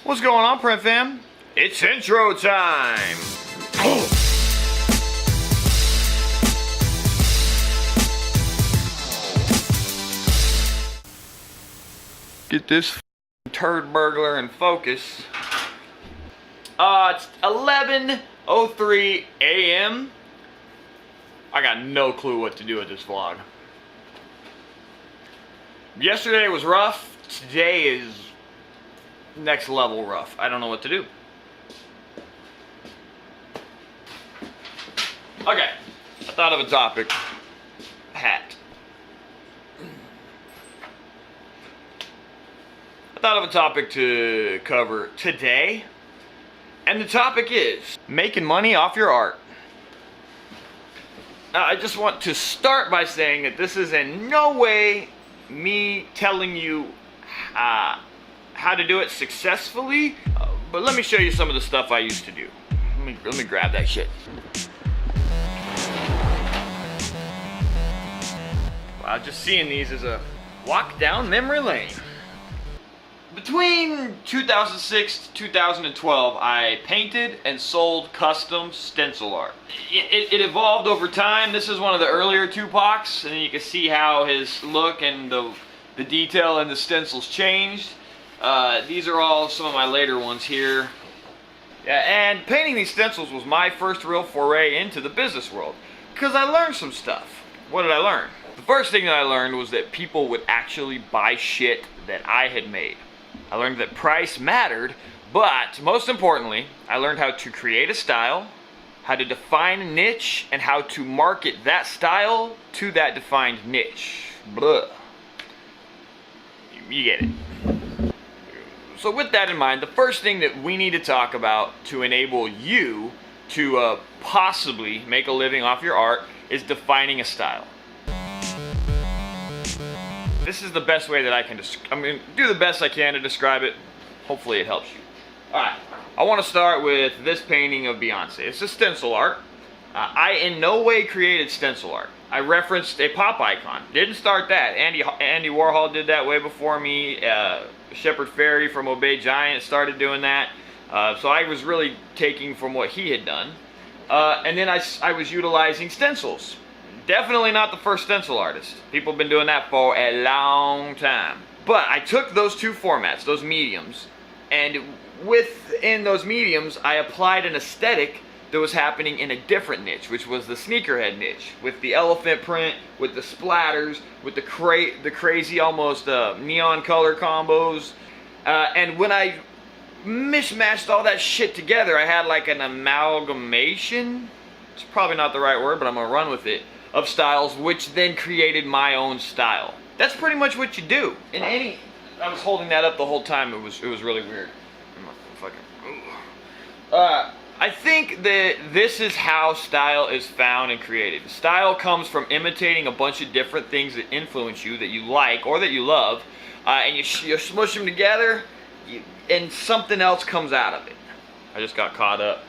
What's going on, Print Fam? It's intro time! Get this turd burglar in focus. It's 11:03 a.m. I got no clue what to do with this vlog. Yesterday was rough. Today is next level rough. I don't know what to do. Okay, I thought of a topic. Hat. I thought of a topic to cover today, and the topic is making money off your art. I just want to start by saying that this is in no way me telling you how to do it successfully, but let me show you some of the stuff I used to do. Let me grab that shit. Wow, just seeing these is a walk down memory lane. Between 2006 to 2012, I painted and sold custom stencil art. It evolved over time. This is one of the earlier Tupacs, and you can see how his look and the detail in the stencils changed. These are all some of my later ones here. Yeah, and painting these stencils was my first real foray into the business world, because I learned some stuff. What did I learn? The first thing that I learned was that people would actually buy shit that I had made. I learned that price mattered, but most importantly, I learned how to create a style, how to define a niche, and how to market that style to that defined niche. Blah. You get it. So with that in mind, the first thing that we need to talk about to enable you to possibly make a living off your art is defining a style. This is the best way that I'm going to do the best I can to describe it. Hopefully it helps you. Alright, I want to start with this painting of Beyonce. It's a stencil art. I in no way created stencil art. I referenced a pop icon. Didn't start that. Andy Warhol did that way before me. Shepard Fairey from Obey Giant started doing that. So I was really taking from what he had done. And then I was utilizing stencils. Definitely not the first stencil artist. People have been doing that for a long time. But I took those two formats, those mediums, and within those mediums, I applied an aesthetic that was happening in a different niche, which was the sneakerhead niche, with the elephant print, with the splatters, with the crazy almost neon color combos. And when I mishmashed all that shit together, I had like an amalgamation. It's probably not the right word, but I'm gonna run with it. Of styles, which then created my own style. That's pretty much what you do. I was holding that up the whole time. It was really weird. I think that this is how style is found and created. Style comes from imitating a bunch of different things that influence you, that you like or that you love, and you smush them together, and something else comes out of it. I just got caught up.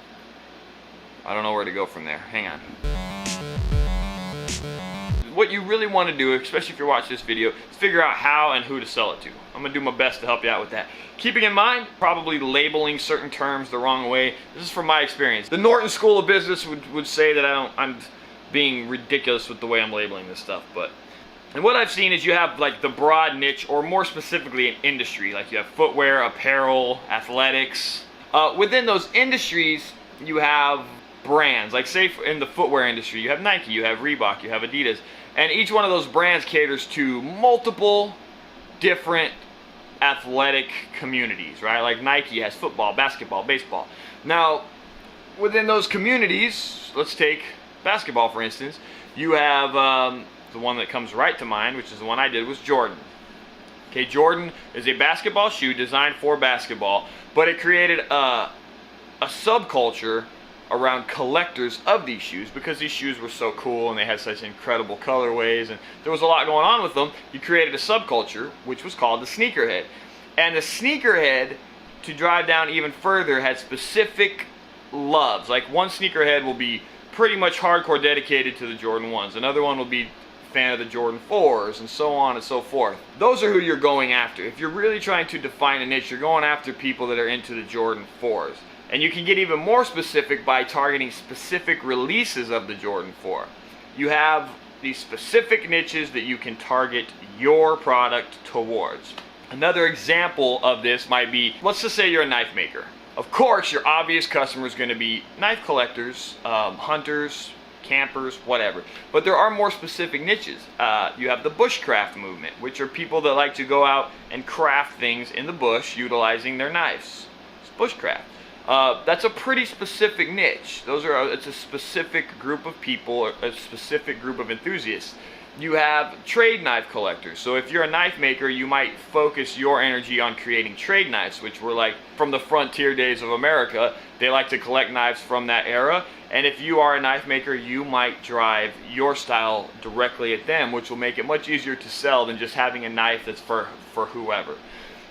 I don't know where to go from there. Hang on. What you really want to do, especially if you're watching this video, is figure out how and who to sell it to. I'm going to do my best to help you out with that. Keeping in mind, probably labeling certain terms the wrong way. This is from my experience. The Norton School of Business would say that I'm being ridiculous with the way I'm labeling this stuff. And what I've seen is you have like the broad niche, or more specifically an industry. Like you have footwear, apparel, athletics. Within those industries, you have brands. Like say in the footwear industry, you have Nike, you have Reebok, you have Adidas. And each one of those brands caters to multiple different athletic communities, right? Like Nike has football, basketball, baseball. Now, within those communities, let's take basketball for instance, you have the one that comes right to mind, which is the one I did, was Jordan. Okay, Jordan is a basketball shoe designed for basketball, but it created a subculture around collectors of these shoes because these shoes were so cool and they had such incredible colorways and there was a lot going on with them. You created a subculture which was called the sneakerhead. And the sneakerhead, to drive down even further, had specific loves. Like one sneakerhead will be pretty much hardcore dedicated to the Jordan 1s. Another one will be fan of the Jordan 4s, and so on and so forth. Those are who you're going after. If you're really trying to define a niche, you're going after people that are into the Jordan 4s. And you can get even more specific by targeting specific releases of the Jordan 4. You have these specific niches that you can target your product towards. Another example of this might be, let's just say you're a knife maker. Of course, your obvious customer is going to be knife collectors, hunters, campers, whatever. But there are more specific niches. You have the bushcraft movement, which are people that like to go out and craft things in the bush utilizing their knives. It's bushcraft. That's a pretty specific niche. It's a specific group of people, a specific group of enthusiasts. You have trade knife collectors. So if you're a knife maker, you might focus your energy on creating trade knives, which were like from the frontier days of America. They like to collect knives from that era. And if you are a knife maker, you might drive your style directly at them, which will make it much easier to sell than just having a knife that's for whoever.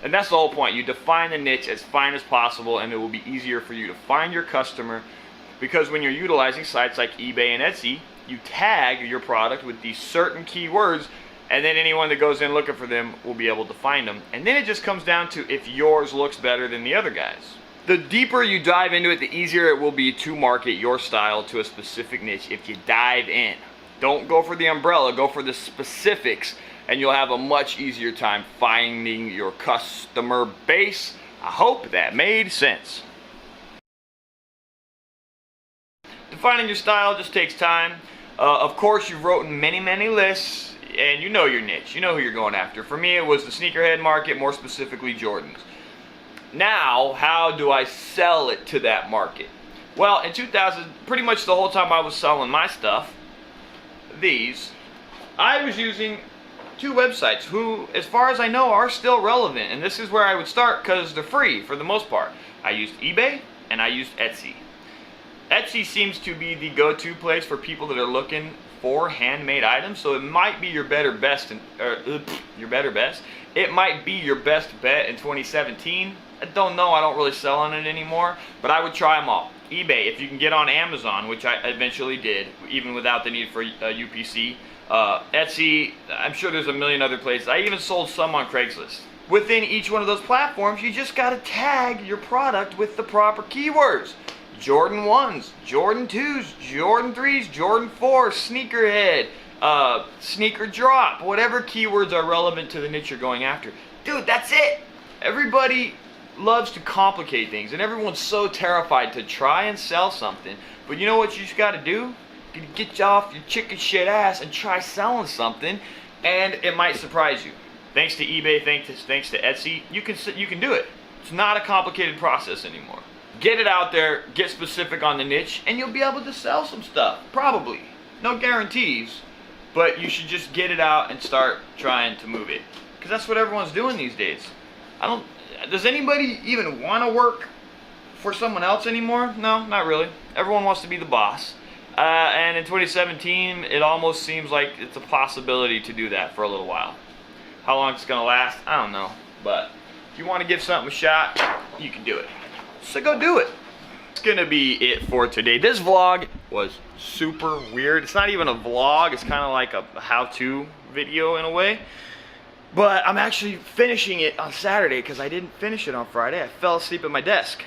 And that's the whole point. You define the niche as fine as possible, and it will be easier for you to find your customer, because when you're utilizing sites like eBay and Etsy, you tag your product with these certain keywords, and then anyone that goes in looking for them will be able to find them. And then it just comes down to if yours looks better than the other guys. The deeper you dive into it, the easier it will be to market your style to a specific niche if you dive in. Don't go for the umbrella, go for the specifics, and you'll have a much easier time finding your customer base. I hope that made sense. Defining your style just takes time. Of course, you've written many lists, and you know your niche. You know who you're going after. For me, it was the sneakerhead market, more specifically Jordans. Now, how do I sell it to that market? Well, in 2000, pretty much the whole time I was selling my stuff, I was using two websites who, as far as I know, are still relevant. And this is where I would start because they're free for the most part. I used eBay and I used Etsy. Etsy seems to be the go-to place for people that are looking for handmade items, so it might be your better best. It might be your best bet in 2017. I don't know. I don't really sell on it anymore, but I would try them all. eBay, if you can get on Amazon, which I eventually did, even without the need for UPC. Etsy, I'm sure there's a million other places. I even sold some on Craigslist. Within each one of those platforms, you just got to tag your product with the proper keywords. Jordan 1s, Jordan 2s, Jordan 3s, Jordan 4s, sneakerhead, sneaker drop, whatever keywords are relevant to the niche you're going after. Dude, that's it. Everybody loves to complicate things, and everyone's so terrified to try and sell something. But you know what you just got to do? You get off your chicken shit ass and try selling something, and it might surprise you. Thanks to eBay, thanks to Etsy, you can do it. It's not a complicated process anymore. Get it out there, get specific on the niche, and you'll be able to sell some stuff. Probably. No guarantees, but you should just get it out and start trying to move it. Because that's what everyone's doing these days. Does anybody even want to work for someone else anymore? No, not really. Everyone wants to be the boss. And in 2017, it almost seems like it's a possibility to do that for a little while. How long it's going to last, I don't know. But if you want to give something a shot, you can do it. So go do it. That's going to be it for today. This vlog was super weird. It's not even a vlog. It's kind of like a how-to video in a way. But I'm actually finishing it on Saturday because I didn't finish it on Friday. I fell asleep at my desk.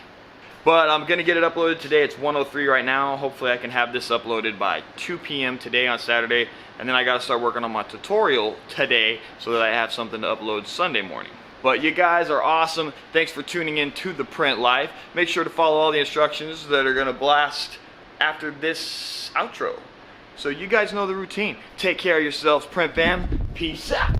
But I'm going to get it uploaded today. It's 1:03 right now. Hopefully I can have this uploaded by 2 p.m. today on Saturday. And then I got to start working on my tutorial today so that I have something to upload Sunday morning. But you guys are awesome. Thanks for tuning in to The Print Life. Make sure to follow all the instructions that are going to blast after this outro. So you guys know the routine. Take care of yourselves, Print Fam. Peace out.